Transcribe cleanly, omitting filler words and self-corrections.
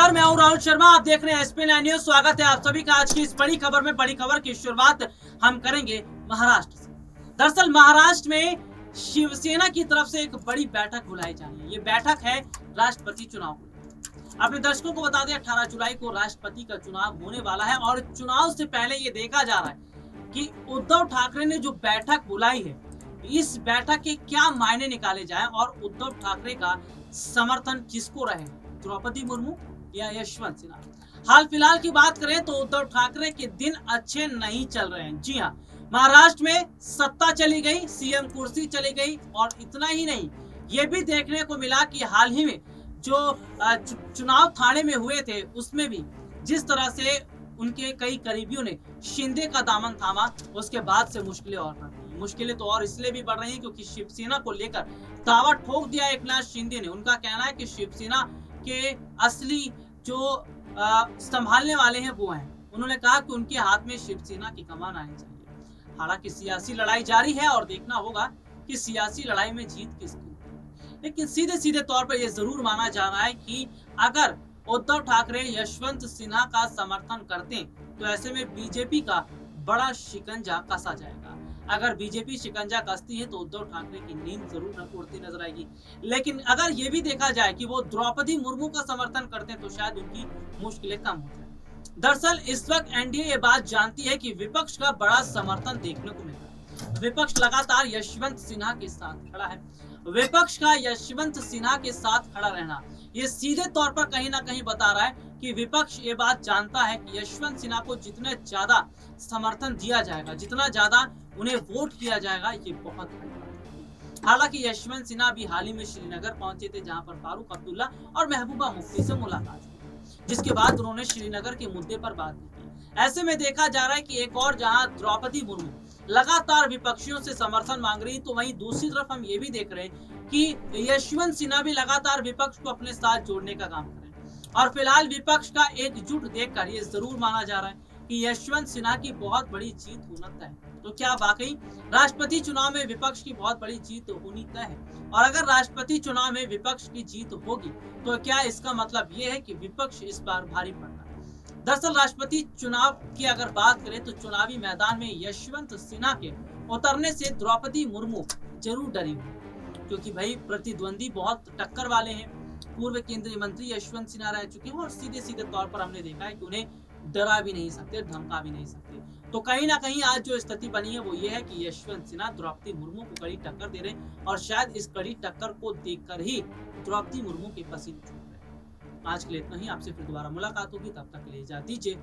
नमस्कार, मैं हूं राहुल शर्मा। आप देख रहे हैं एसपी9 न्यूज। स्वागत है आप सभी का आज की इस बड़ी खबर में। बड़ी खबर की शुरुआत हम करेंगे महाराष्ट्र से। दरअसल महाराष्ट्र में शिवसेना की तरफ से एक बड़ी बैठक बुलाई जा रही है। ये बैठक है राष्ट्रपति चुनाव को। अपने दर्शकों को बता दें 18 जुलाई को राष्ट्रपति का चुनाव होने वाला है और चुनाव से पहले ये देखा जा रहा है कि उद्धव ठाकरे ने जो बैठक बुलाई है, इस बैठक के क्या मायने निकाले जाए और उद्धव ठाकरे का समर्थन किसको रहे, द्रौपदी मुर्मू या यशवंत सिन्हा। हाल फिलहाल की बात करें तो उद्धव ठाकरे के दिन अच्छे नहीं चल रहे हैं। जी हाँ, महाराष्ट्र में सत्ता चली गई, सीएम कुर्सी चली गई और इतना ही नहीं, ये भी देखने को मिला कि हाल ही में जो चुनाव थाने में हुए थे उसमें भी जिस तरह से उनके कई करीबियों ने शिंदे का दामन थामा, उसके बाद से मुश्किलें और बढ़ रही। मुश्किलें तो और इसलिए भी बढ़ रही हैं क्योंकि शिवसेना को लेकर दावा ठोक दिया एकनाथ शिंदे ने। उनका कहना है कि शिवसेना के असली जो संभालने वाले हैं वो हैं। उन्होंने कहा कि उनके हाथ में शिवसेना की कमान आनी चाहिए। हालांकि सियासी लड़ाई जारी है और देखना होगा कि सियासी लड़ाई में जीत किसकी होगी। लेकिन सीधे सीधे तौर पर यह जरूर माना जा रहा है कि अगर उद्धव ठाकरे यशवंत सिन्हा का समर्थन करते तो ऐसे में बीजेपी का बड़ा शिकंजा कसा जाएगा। अगर बीजेपी शिकंजा कसती है तो उद्धव ठाकरे की नींद जरूर उड़ती नजर आएगी। लेकिन अगर ये भी देखा जाए कि वो द्रौपदी मुर्मू का समर्थन करते हैं तो शायद उनकी मुश्किलें कम हो जाए। दरअसल इस वक्त एनडीए ये बात जानती है कि विपक्ष का बड़ा समर्थन देखने को मिल रहा है। विपक्ष लगातार यशवंत सिन्हा के साथ खड़ा है। विपक्ष का यशवंत सिन्हा के साथ खड़ा रहना ये सीधे तौर पर कहीं ना कहीं बता रहा है कि विपक्ष ये बात जानता है कि यशवंत सिन्हा को जितना ज्यादा समर्थन दिया जाएगा, जितना ज्यादा उन्हें वोट किया जाएगा, ये बहुत बड़ी बात है। हालांकि यशवंत सिन्हा भी हाल ही में श्रीनगर पहुंचे थे, जहां पर फारूक अब्दुल्ला और महबूबा मुफ्ती से मुलाकात की, जिसके बाद उन्होंने श्रीनगर के मुद्दे पर बात की। ऐसे में देखा जा रहा है कि एक और जहां द्रौपदी मुर्मू लगातार विपक्षियों से समर्थन मांग रही, तो वहीं दूसरी तरफ हम ये भी देख रहे हैं कि यशवंत सिन्हा भी लगातार विपक्ष को अपने साथ जोड़ने का काम कर रहे हैं। और फिलहाल विपक्ष का एकजुट देखकर ये जरूर माना जा रहा है कि यशवंत सिन्हा की बहुत बड़ी जीत होना तय है। तो क्या वाकई राष्ट्रपति चुनाव में विपक्ष की बहुत बड़ी जीत होनी तय है? और अगर राष्ट्रपति चुनाव में विपक्ष की जीत होगी तो क्या इसका मतलब ये है कि विपक्ष इस बार भारी पड़ रहा है? दरअसल राष्ट्रपति चुनाव की अगर बात करें तो चुनावी मैदान में यशवंत सिन्हा के उतरने से द्रौपदी मुर्मू जरूर डरी हुई, क्योंकि भाई प्रतिद्वंदी बहुत टक्कर वाले हैं। पूर्व केंद्रीय मंत्री यशवंत सिन्हा रह चुके हैं और सीधे सीधे तौर पर हमने देखा है कि उन्हें डरा भी नहीं सकते, धमका भी नहीं सकते। तो कहीं ना कहीं आज जो स्थिति बनी है वो ये है कि यशवंत सिन्हा द्रौपदी मुर्मू को कड़ी टक्कर दे रहे हैं और शायद इस कड़ी टक्कर को देखकर ही द्रौपदी मुर्मू के पसीने छूट रहे हैं। आज के लिए इतना ही। आपसे फिर दोबारा मुलाकात होगी, तब तक ले जा दीजिए।